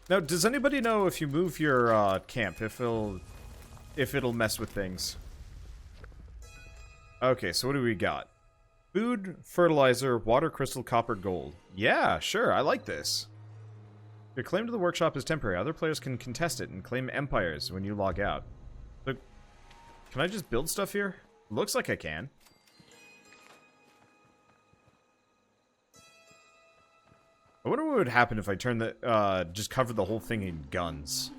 Now, does anybody know if you move your camp, if it'll mess with things? Okay, so what do we got? Food, fertilizer, water, crystal, copper, gold. Yeah, sure, I like this. Your claim to the workshop is temporary. Other players can contest it and claim empires when you log out. So, can I just build stuff here? Looks like I can. I wonder what would happen if I turn the, just covered the whole thing in guns.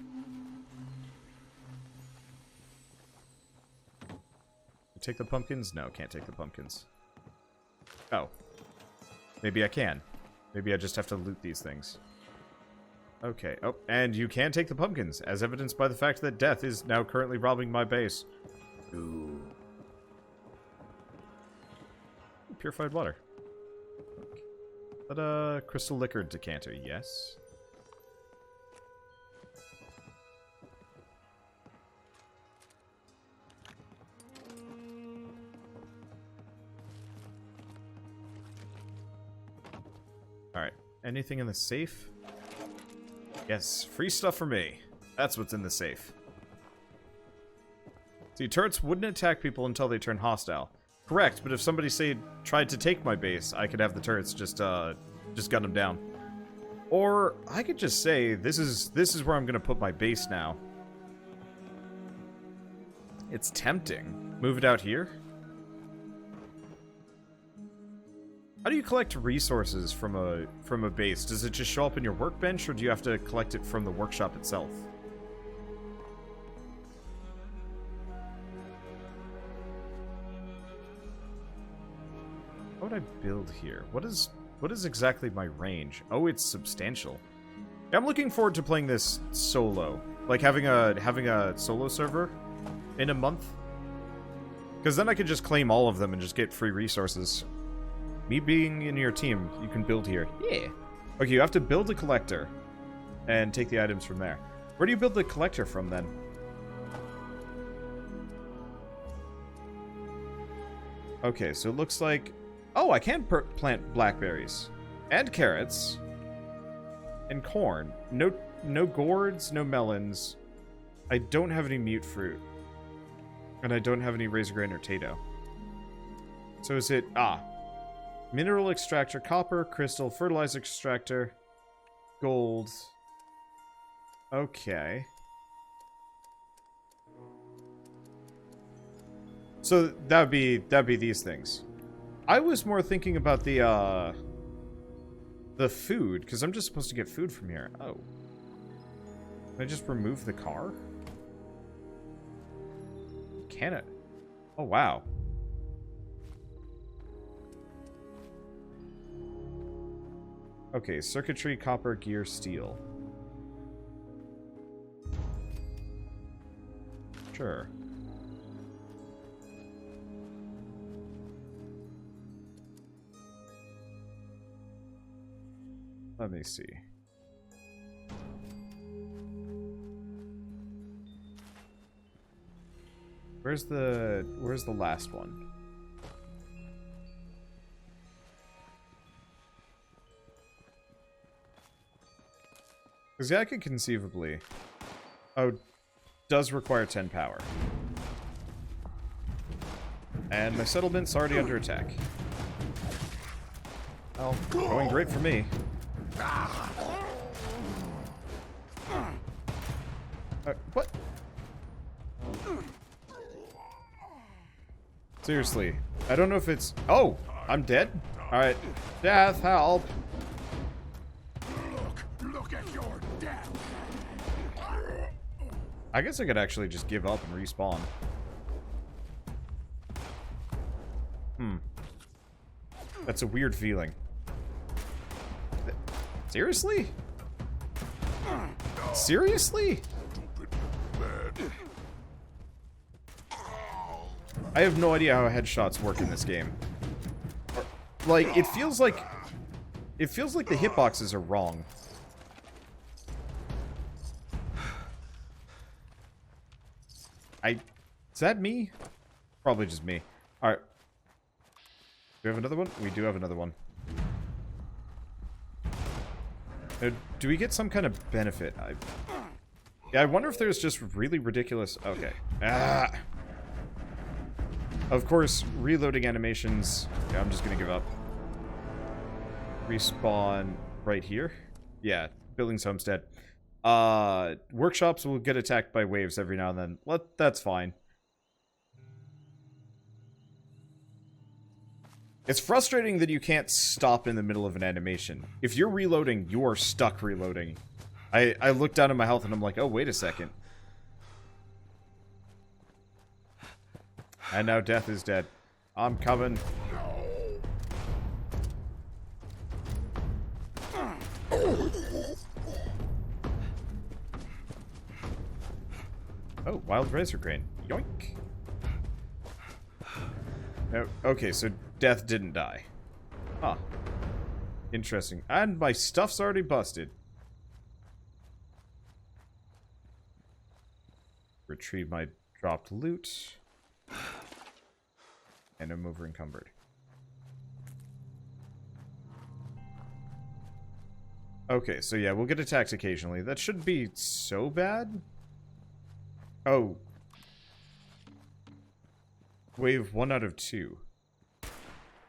Take the pumpkins? No, can't take the pumpkins. Oh. Maybe I can. Maybe I just have to loot these things. Okay. Oh, and you can take the pumpkins, as evidenced by the fact that death is now currently robbing my base. Ooh. Purified water. But, crystal liquor decanter, yes. Alright. Anything in the safe? Yes, free stuff for me. That's what's in the safe. See, turrets wouldn't attack people until they turn hostile. Correct, but if somebody, say, tried to take my base, I could have the turrets just gun them down. Or, I could just say, this is where I'm gonna put my base now. It's tempting. Move it out here? How do you collect resources from a base? Does it just show up in your workbench, or do you have to collect it from the workshop itself? How would I build here? What is exactly my range? Oh, it's substantial. I'm looking forward to playing this solo, like having a solo server in a month, because then I could just claim all of them and just get free resources. Me being in your team, you can build here. Yeah. Okay, you have to build a collector and take the items from there. Where do you build the collector from, then? Okay, so it looks like... Oh, I can plant blackberries. And carrots. And corn. No gourds, no melons. I don't have any mute fruit. And I don't have any razor grain or tato. So is it... Mineral extractor, copper, crystal, fertilizer extractor, gold. Okay. So that'd be these things. I was more thinking about the food, because I'm just supposed to get food from here. Oh. Can I just remove the car? Can it? Oh, wow. Okay, circuitry, copper, gear, steel. Sure. Let me see. Where's the last one? Because yeah, I could conceivably... Oh, does require 10 power. And my settlement's already under attack. Well, going great for me. What? Seriously. I don't know if it's... Oh! I'm dead? Alright. Death, help! Look at your death! I guess I could actually just give up and respawn. That's a weird feeling. Seriously? Seriously? I have no idea how headshots work in this game. Like, it feels like the hitboxes are wrong. Is that me? Probably just me. Alright. Do we have another one? We do have another one. Do we get some kind of benefit? Yeah, I wonder if there's just really ridiculous... Okay. Ah! Of course, reloading animations... Yeah, I'm just gonna give up. Respawn right here. Yeah, buildings homestead. Workshops will get attacked by waves every now and then. That's fine. It's frustrating that you can't stop in the middle of an animation. If you're reloading, you are stuck reloading. I look down at my health and I'm like, oh, wait a second. And now death is dead. I'm coming. Oh, wild razor grain. Yoink. Oh, okay, so death didn't die. Huh. Interesting. And my stuff's already busted. Retrieve my dropped loot. And I'm over encumbered. Okay, so yeah, we'll get attacked occasionally. That shouldn't be so bad. Oh. Wave 1 out of 2.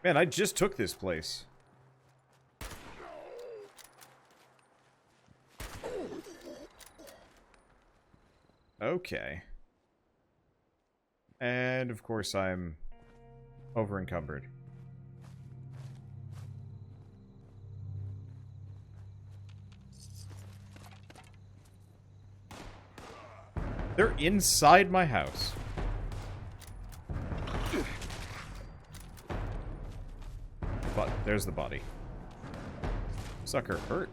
Man, I just took this place. Okay. And, of course, I'm over encumbered. They're inside my house. But there's the body. Sucker hurt.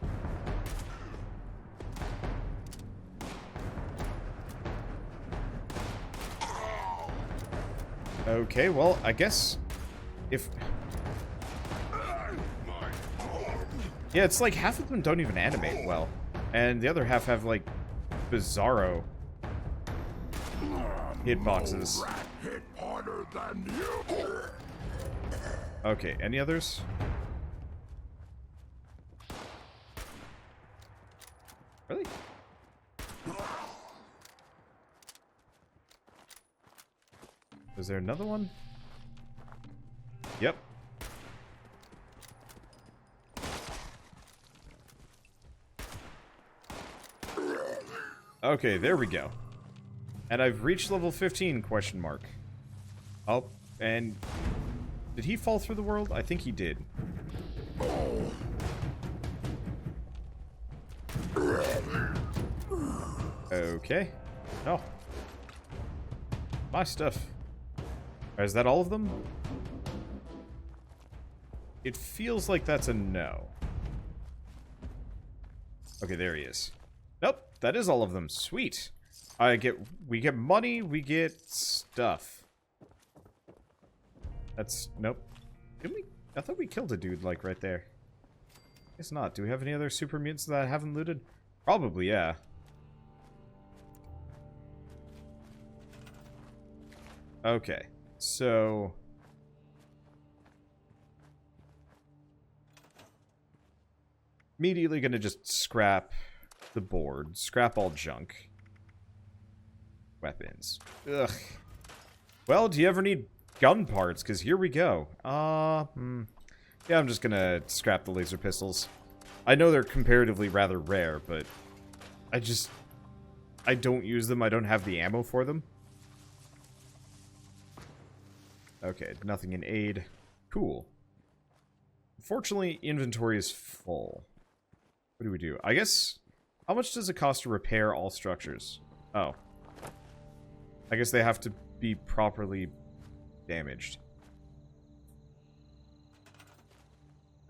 Okay, well, I guess if... Yeah, it's like half of them don't even animate well. And the other half have, like, bizarro hitboxes. Okay, any others? Really? Is there another one? Yep. Okay, there we go. And I've reached level 15, question mark. Oh, and... Did he fall through the world? I think he did. Okay. Oh. My stuff. Is that all of them? It feels like that's a no. Okay, there he is. Nope, that is all of them. Sweet. We get money, we get stuff. That's, nope. Didn't we? I thought we killed a dude, like, right there. Guess not. Do we have any other super mutants that I haven't looted? Probably, yeah. Okay, so... Immediately gonna just scrap the board. Scrap all junk. Weapons. Ugh. Well, do you ever need gun parts? Because here we go. Yeah, I'm just gonna scrap the laser pistols. I know they're comparatively rather rare, but I don't use them. I don't have the ammo for them. Okay, nothing in aid. Cool. Unfortunately, inventory is full. What do we do? I guess... How much does it cost to repair all structures? Oh. I guess they have to be properly damaged.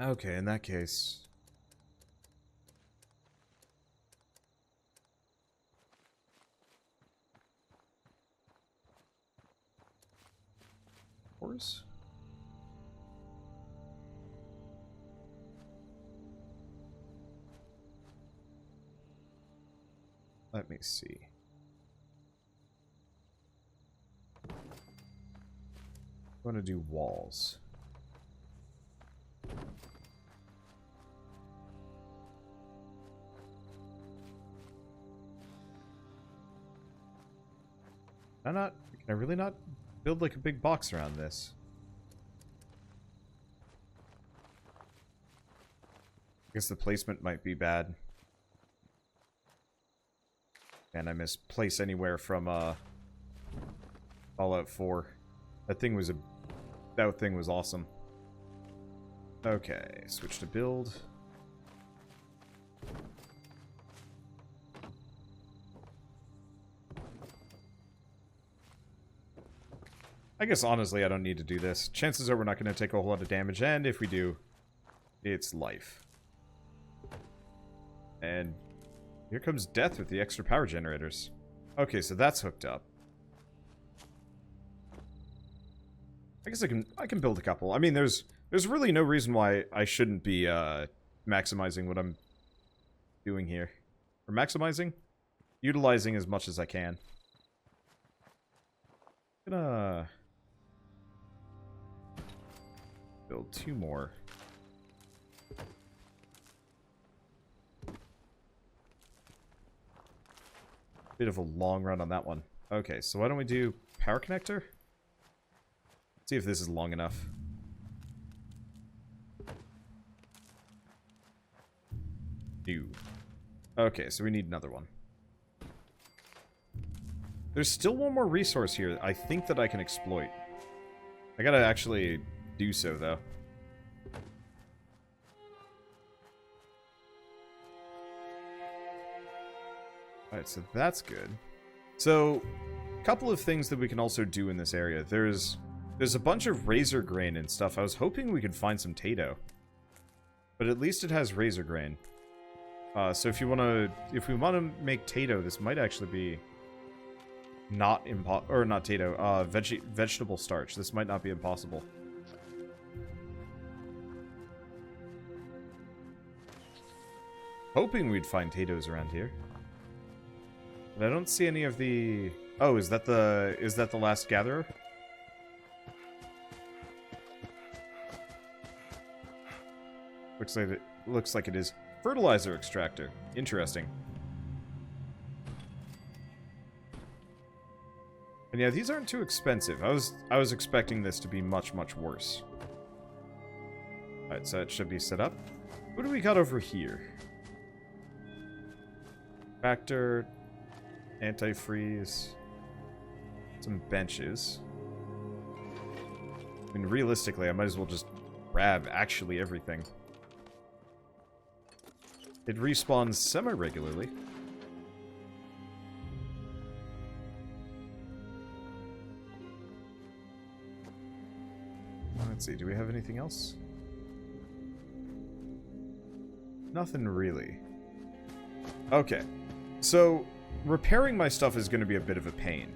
Okay, in that case... Horse? Let me see. I want to do walls. Can I really not build like a big box around this? I guess the placement might be bad. And I missed place anywhere from Fallout 4. That thing was awesome. Okay, switch to build. I guess honestly I don't need to do this. Chances are we're not going to take a whole lot of damage, and if we do, it's life. And here comes death with the extra power generators. Okay, so that's hooked up. I guess I can build a couple. I mean, there's really no reason why I shouldn't be maximizing what I'm doing here. Or maximizing? Utilizing as much as I can. Gonna build 2 more. Bit of a long run on that one. Okay, so why don't we do power connector? See if this is long enough. New. Okay, so we need another one. There's still one more resource here I think that I can exploit. I gotta actually do so, though. Alright, so that's good. So, a couple of things that we can also do in this area. There's a bunch of razor grain and stuff. I was hoping we could find some tato. But at least it has razor grain. So if we want to make tato, this might actually be not tato, vegetable starch. This might not be impossible. Hoping we'd find tatoes around here. But I don't see any of the... Oh, is that the last gatherer? Looks like it is. Fertilizer extractor. Interesting. And yeah, these aren't too expensive. I was expecting this to be much, much worse. Alright, so it should be set up. What do we got over here? Factor, antifreeze, some benches. I mean, realistically, I might as well just grab actually everything. It respawns semi-regularly. Let's see, do we have anything else? Nothing really. Okay, so repairing my stuff is going to be a bit of a pain.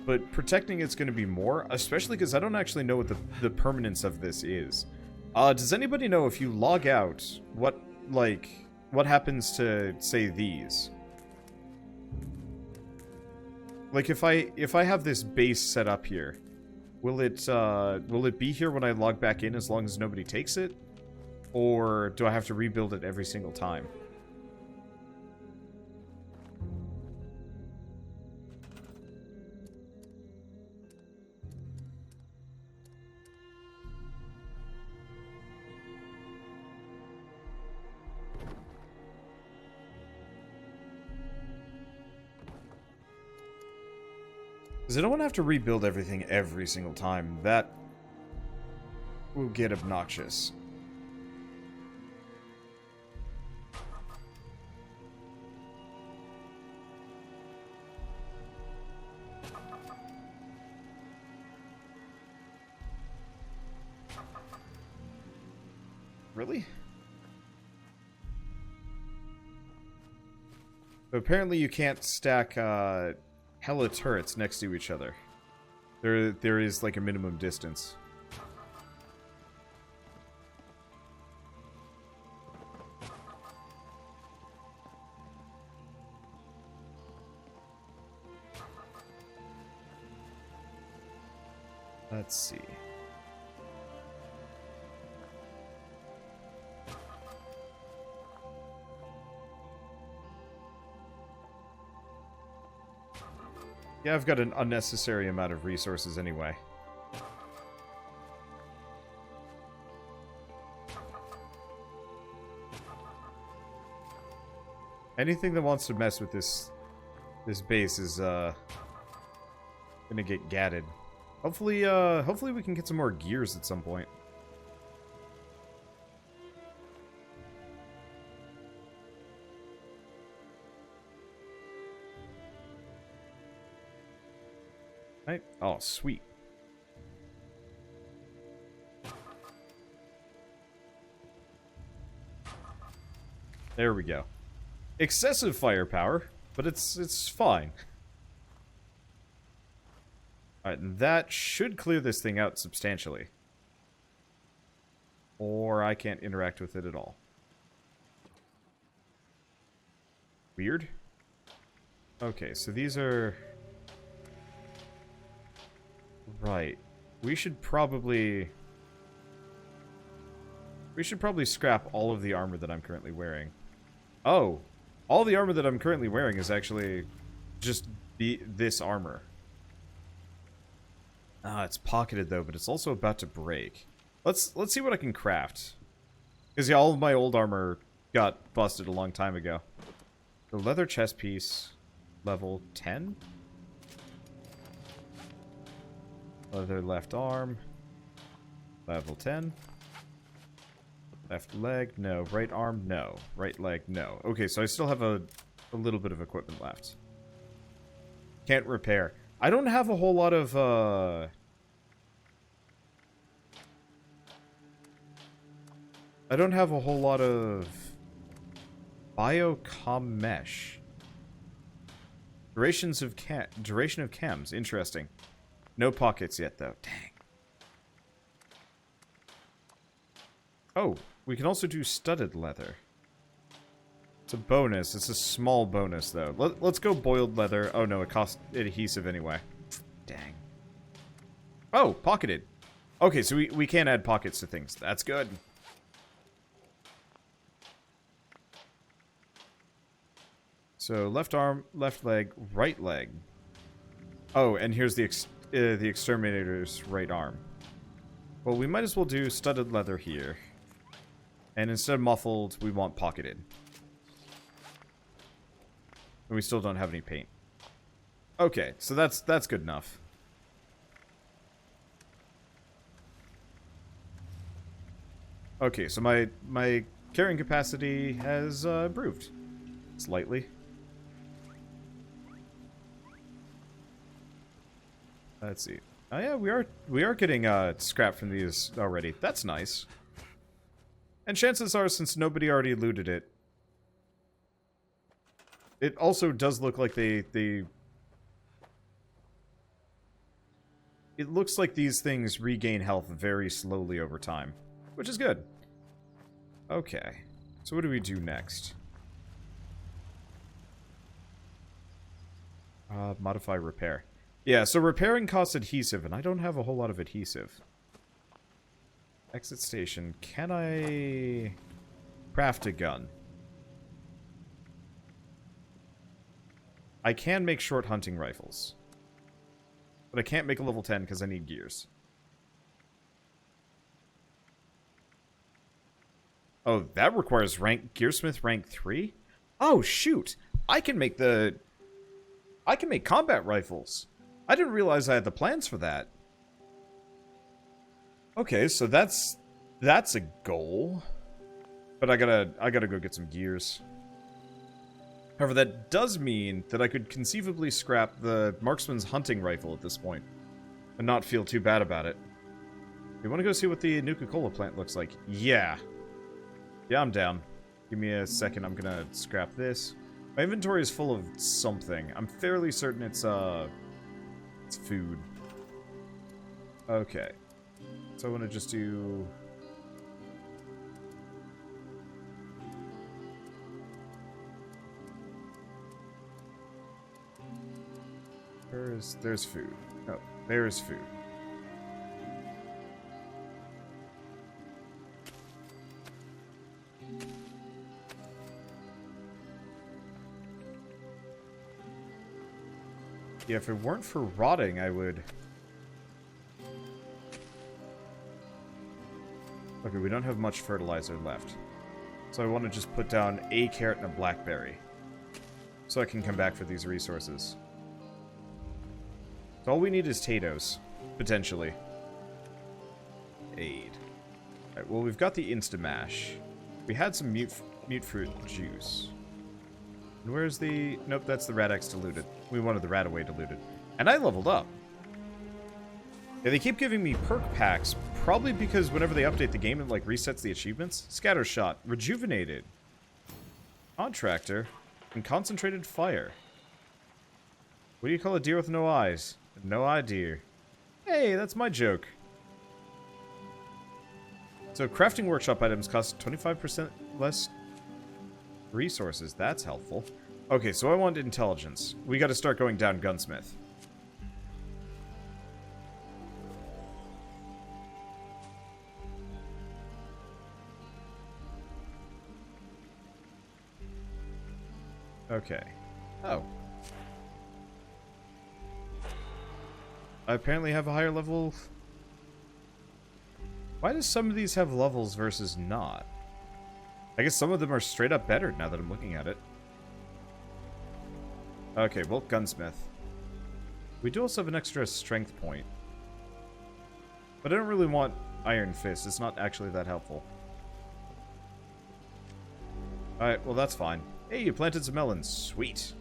But protecting it's going to be more, especially because I don't actually know what the permanence of this is. Does anybody know if you log out, what happens to, say, these? Like, if I have this base set up here, will it be here when I log back in as long as nobody takes it? Or do I have to rebuild it every single time? Because I don't want to have to rebuild everything every single time. That will get obnoxious. Really? But apparently you can't stack, hella turrets next to each other. There is like a minimum distance. Let's see. Yeah, I've got an unnecessary amount of resources anyway. Anything that wants to mess with this base is gonna get gatted. Hopefully we can get some more gears at some point. Right? Oh, sweet. There we go. Excessive firepower, but it's fine. Alright, and that should clear this thing out substantially. Or I can't interact with it at all. Weird. Okay, so these are... Right. We should probably scrap all of the armor that I'm currently wearing. Oh! All the armor that I'm currently wearing is actually just this armor. Ah, it's pocketed though, but it's also about to break. Let's see what I can craft. Because yeah, all of my old armor got busted a long time ago. The leather chest piece, level 10? Leather left arm, level 10. Left leg, no. Right arm, no. Right leg, no. Okay, so I still have a little bit of equipment left. Can't repair. I don't have a whole lot of, I don't have a whole lot of biocom mesh. Duration of chems. Interesting. No pockets yet, though. Dang. Oh, we can also do studded leather. It's a bonus. It's a small bonus, though. Let's go boiled leather. Oh, no, it costs adhesive anyway. Dang. Oh, pocketed. Okay, so we can add pockets to things. That's good. So, left arm, left leg, right leg. Oh, and here's the exterminator's right arm. Well, we might as well do studded leather here. And instead of muffled, we want pocketed. And we still don't have any paint. Okay, so that's good enough. Okay, so my carrying capacity has improved slightly. Let's see. Oh yeah, we are getting scrap from these already. That's nice. And chances are, since nobody already looted it, it also does look like it looks like these things regain health very slowly over time, which is good. Okay, so what do we do next? Modify repair. Yeah, so repairing costs adhesive, and I don't have a whole lot of adhesive. Exit station. Can I craft a gun? I can make short hunting rifles. But I can't make a level 10 because I need gears. Oh, that requires Gearsmith rank 3? Oh, shoot! I can make combat rifles! I didn't realize I had the plans for that. Okay, so that's a goal. But I gotta go get some gears. However, that does mean that I could conceivably scrap the marksman's hunting rifle at this point. And not feel too bad about it. You wanna go see what the Nuka-Cola plant looks like? Yeah. Yeah, I'm down. Give me a second, I'm gonna scrap this. My inventory is full of something. I'm fairly certain it's food. Okay. So I want to just do... There's food. Oh, there's food. Yeah, if it weren't for rotting, I would... Okay, we don't have much fertilizer left. So I want to just put down a carrot and a blackberry. So I can come back for these resources. So all we need is potatoes, potentially. Aid. Alright, well, we've got the Instamash. We had some mute fruit juice. And where's the... Nope, that's the Rad-X diluted. We wanted the Radaway diluted. And I leveled up. Yeah, they keep giving me perk packs, probably because whenever they update the game, it, like, resets the achievements. Scattershot, Rejuvenated, Contractor, and Concentrated Fire. What do you call a deer with no eyes? No eye deer. Hey, that's my joke. So, crafting workshop items cost 25% less resources. That's helpful. Okay, so I want intelligence. We gotta start going down gunsmith. Okay. Oh. I apparently have a higher level... Why does some of these have levels versus not? I guess some of them are straight up better now that I'm looking at it. Okay, well, gunsmith. We do also have an extra strength point. But I don't really want iron fist. It's not actually that helpful. Alright, well, that's fine. Hey, you planted some melons. Sweet.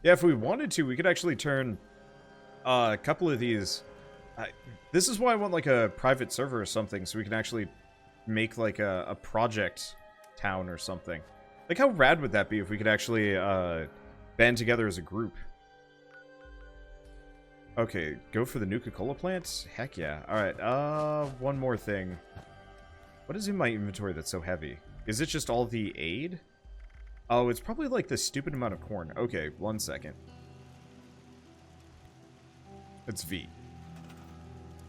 Yeah, if we wanted to, we could actually turn a couple of these... this is why I want, like, a private server or something, so we can actually make, like, a project town or something. Like, how rad would that be if we could actually band together as a group? Okay, go for the Nuka-Cola plant? Heck yeah. Alright, one more thing. What is in my inventory that's so heavy? Is it just all the aid? Oh, it's probably like the stupid amount of corn. Okay, 1 second. It's V.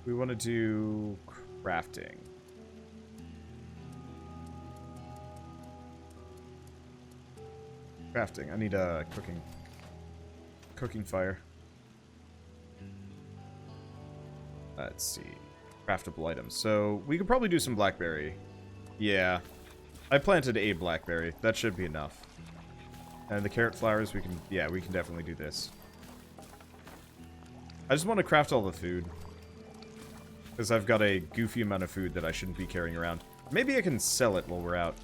We want to do crafting. Crafting. I need a cooking fire. Let's see. Craftable items. So we could probably do some blackberry. Yeah. I planted a blackberry. That should be enough. And the carrot flowers, we can... Yeah, we can definitely do this. I just want to craft all the food. Because I've got a goofy amount of food that I shouldn't be carrying around. Maybe I can sell it while we're out.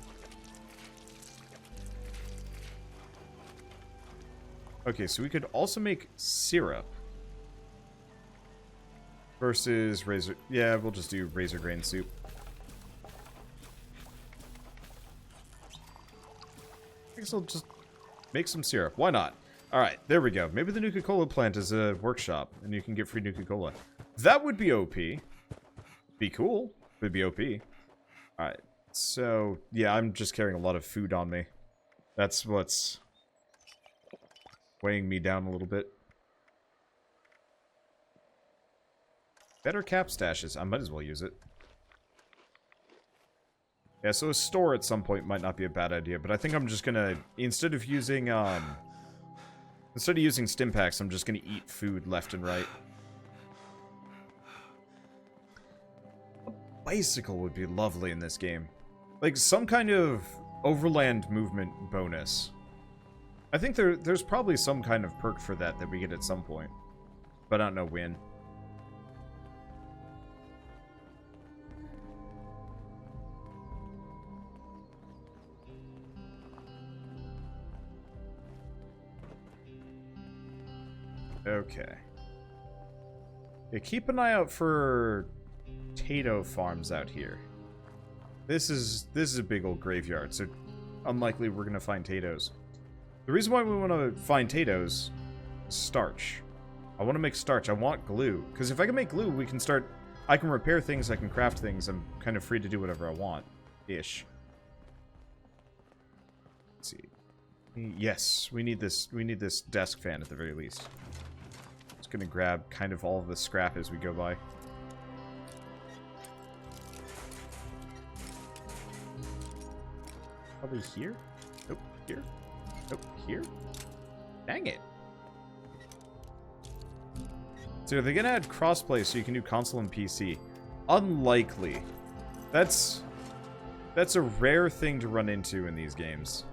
Okay, so we could also make syrup. Versus razor... Yeah, we'll just do razor grain soup. I guess I'll just make some syrup. Why not? Alright, there we go. Maybe the Nuka-Cola plant is a workshop, and you can get free Nuka-Cola. That would be OP. Be cool. Would be OP. Alright, so... Yeah, I'm just carrying a lot of food on me. That's what's... weighing me down a little bit. Better cap stashes. I might as well use it. Yeah, so a store at some point might not be a bad idea, but I think I'm just gonna... Instead of using stim packs, I'm just gonna eat food left and right. A bicycle would be lovely in this game. Like, some kind of overland movement bonus. I think there's probably some kind of perk for that we get at some point. But I don't know when. Okay. Yeah, keep an eye out for potato farms out here. This is a big old graveyard, so unlikely we're gonna find potatoes. The reason why we want to find potatoes is starch. I want to make starch. I want glue. Because if I can make glue, we can start... I can repair things, I can craft things. I'm kind of free to do whatever I want. Ish. Let's see. Yes, we need this desk fan at the very least. Just gonna grab kind of all of the scrap as we go by. Probably here? Nope, here. Nope, here? Dang it. So are they gonna add crossplay so you can do console and PC? Unlikely. That's a rare thing to run into in these games.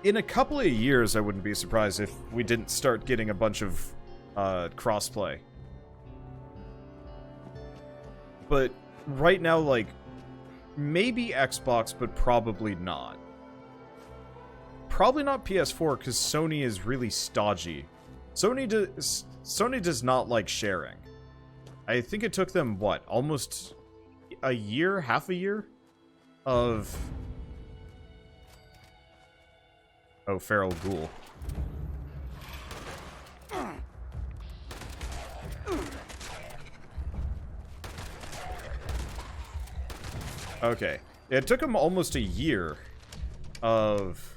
In a couple of years, I wouldn't be surprised if we didn't start getting a bunch of crossplay. But right now, like, maybe Xbox, but probably not. Probably not PS4, because Sony is really stodgy. Sony does not like sharing. I think it took them, what, almost a year, half a year of... Oh, feral ghoul. Okay. It took them almost a year of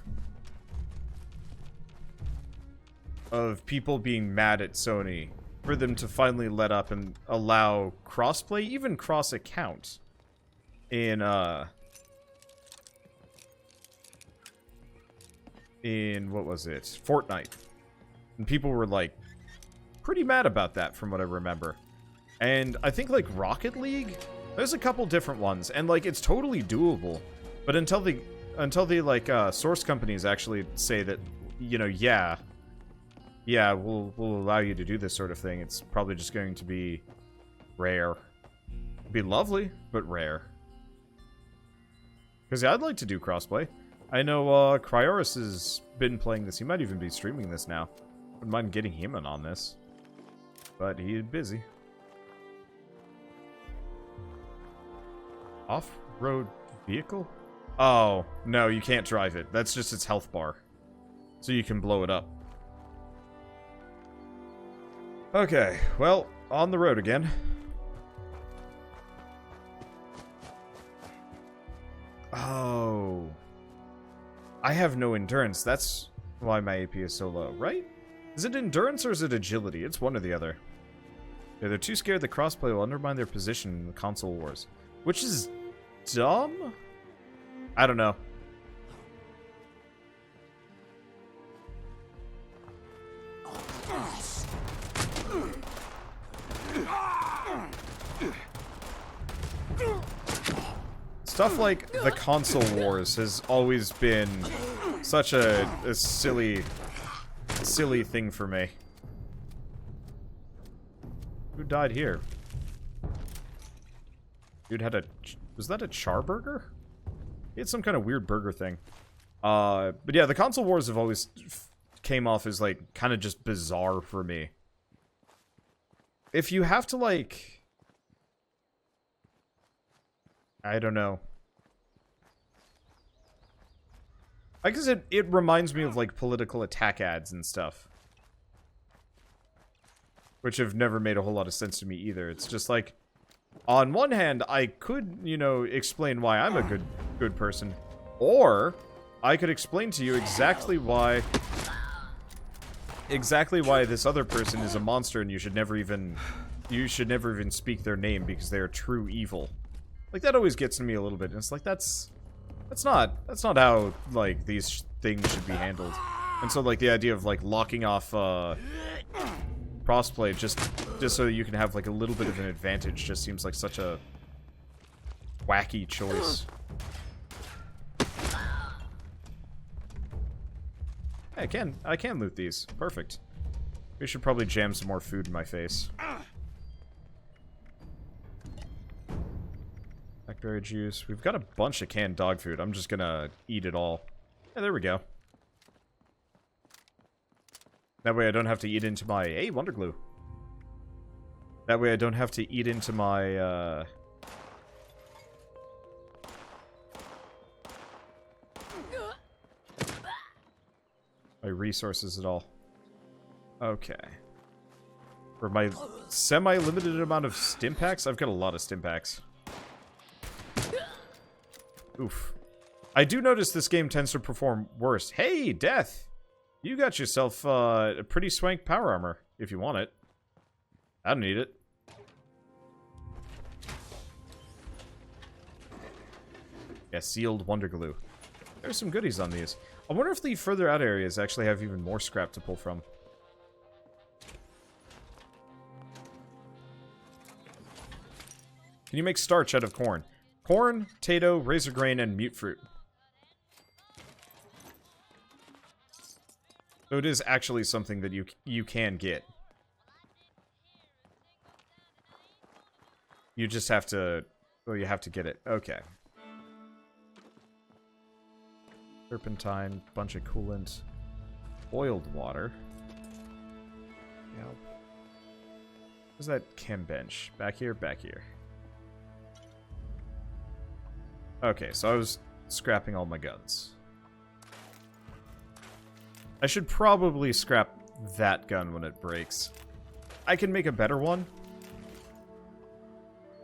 people being mad at Sony for them to finally let up and allow crossplay, even cross-account, in what was it? Fortnite. And people were, like, pretty mad about that, from what I remember. And I think, like, Rocket League, there's a couple different ones, and, like, it's totally doable. But until the like, source companies actually say that, you know, yeah, we'll allow you to do this sort of thing, it's probably just going to be rare. It'd be lovely, but rare. Because yeah, I'd like to do crossplay. I know Cryoris has been playing this. He might even be streaming this now. Wouldn't mind getting him in on this. But he's busy. Off-road vehicle? Oh, no, you can't drive it. That's just its health bar. So you can blow it up. Okay, well, on the road again. Oh. I have no endurance. That's why my AP is so low, right? Is it endurance or is it agility? It's one or the other. Yeah, they're too scared the crossplay will undermine their position in the console wars. Which is dumb? I don't know. Stuff like the console wars has always been such a silly thing for me. Who died here? Dude had a... Was that a char burger? He had some kind of weird burger thing. But yeah, the console wars have always came off as, like, kind of just bizarre for me. If you have to, like... I don't know. I guess it reminds me of, like, political attack ads and stuff. Which have never made a whole lot of sense to me either. It's just like, on one hand, I could, you know, explain why I'm a good person. Or, I could explain to you exactly why this other person is a monster and you should never even speak their name because they are true evil. Like, that always gets to me a little bit, and it's like, that's not how, like, these things should be handled. And so, like, the idea of, like, locking off, crossplay just so you can have, like, a little bit of an advantage just seems like such a wacky choice. Hey, I can loot these. Perfect. We should probably jam some more food in my face. Blackberry juice. We've got a bunch of canned dog food. I'm just gonna eat it all. Yeah, there we go. That way I don't have to eat into my... Hey, Wonder Glue. That way I don't have to eat into my, my resources at all. Okay. For my semi-limited amount of stim packs, I've got a lot of stim packs. Oof. I do notice this game tends to perform worse. Hey, Death! You got yourself a pretty swank power armor, if you want it. I don't need it. Yeah, sealed Wonder Glue. There's some goodies on these. I wonder if the further out areas actually have even more scrap to pull from. Can you make starch out of corn? Corn, potato, razor grain, and mute fruit. So it is actually something that you can get. You just have to... Well, you have to get it. Okay. Turpentine, bunch of coolant. Boiled water. Yep. Where's that chem bench? Back here? Back here. Okay, so I was scrapping all my guns. I should probably scrap that gun when it breaks. I can make a better one.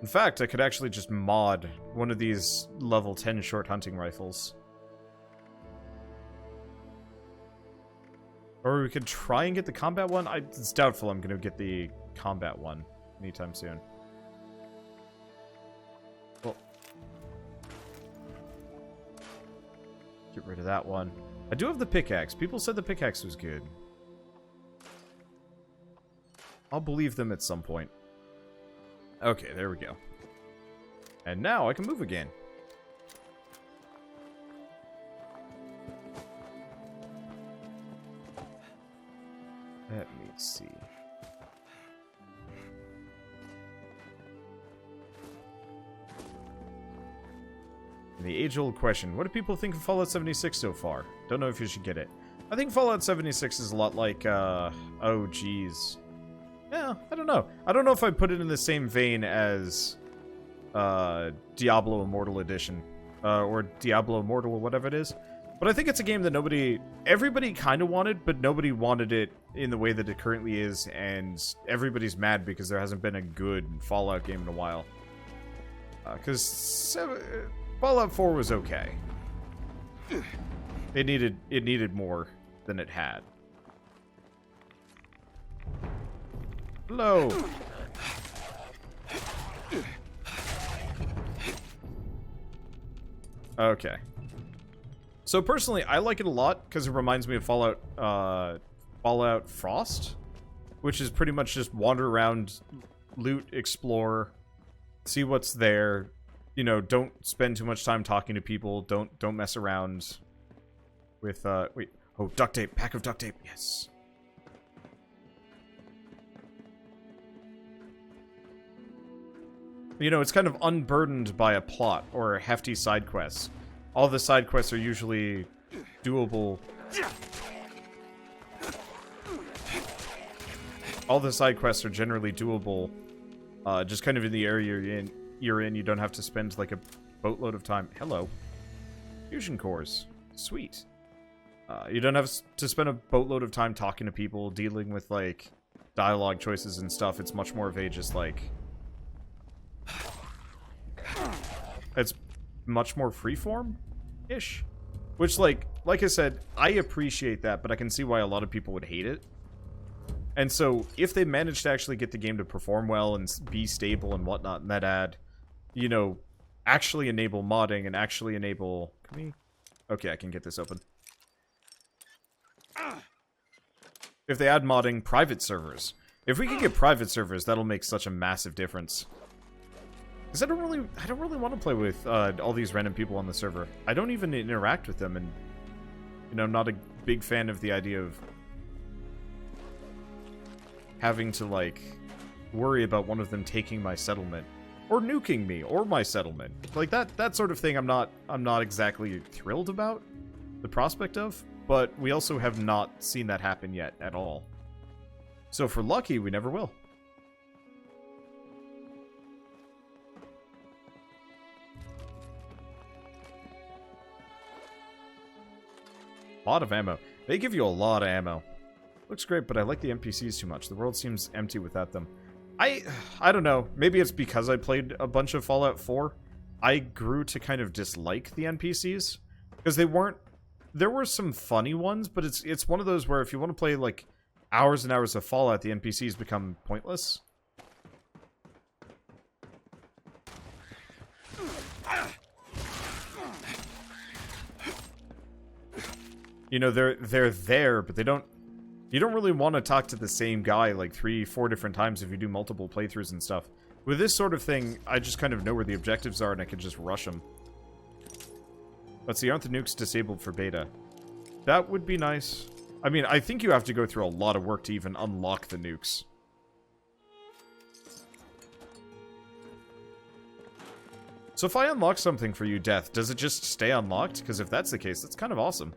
In fact, I could actually just mod one of these level 10 short hunting rifles. Or we could try and get the combat one. It's doubtful I'm going to get the combat one anytime soon. Well, get rid of that one. I do have the pickaxe. People said the pickaxe was good. I'll believe them at some point. Okay, there we go. And now I can move again. Let me see. And the age-old question, what do people think of Fallout 76 so far? Don't know if you should get it. I think Fallout 76 is a lot like, oh geez. Yeah, I don't know. I don't know if I'd put it in the same vein as, Diablo Immortal Edition. Or Diablo Immortal, or whatever it is. But I think it's a game that everybody kind of wanted, but nobody wanted it in the way that it currently is, and everybody's mad because there hasn't been a good Fallout game in a while. Because Fallout 4 was okay. It needed more than it had. Hello. Okay. So personally, I like it a lot because it reminds me of Fallout Frost, which is pretty much just wander around, loot, explore, see what's there. You know, don't spend too much time talking to people. Don't mess around with wait. Oh, duct tape. Pack of duct tape. Yes. You know, it's kind of unburdened by a plot or hefty side quests. All the side quests are usually doable. All the side quests are generally doable, just kind of in the area you're in. You don't have to spend like a boatload of time. Hello. Fusion cores. Sweet. You don't have to spend a boatload of time talking to people, dealing with like dialogue choices and stuff. It's much more of a just like... It's much more freeform-ish. Which, like I said, I appreciate that, but I can see why a lot of people would hate it. And so, if they manage to actually get the game to perform well and be stable and whatnot, and that add, you know, actually enable modding and actually enable... Can we... Okay, I can get this open. If they add modding, private servers. If we can get private servers, that'll make such a massive difference. Because I don't really want to play with all these random people on the server. I don't even interact with them, and you know, I'm not a big fan of the idea of having to like worry about one of them taking my settlement or nuking me or my settlement. Like that sort of thing. I'm not exactly thrilled about the prospect of, but we also have not seen that happen yet at all. So if we're lucky, we never will. A lot of ammo. They give you a lot of ammo. Looks great, but I like the NPCs too much. The world seems empty without them. I don't know. Maybe it's because I played a bunch of Fallout 4. I grew to kind of dislike the NPCs. Because they weren't... There were some funny ones, but it's one of those where if you want to play, like, hours and hours of Fallout, the NPCs become pointless. You know, they're there, but they don't... You don't really want to talk to the same guy like 3-4 different times if you do multiple playthroughs and stuff. With this sort of thing, I just kind of know where the objectives are and I can just rush them. Let's see, aren't the nukes disabled for beta? That would be nice. I mean, I think you have to go through a lot of work to even unlock the nukes. So if I unlock something for you, Death, does it just stay unlocked? Because if that's the case, that's kind of awesome.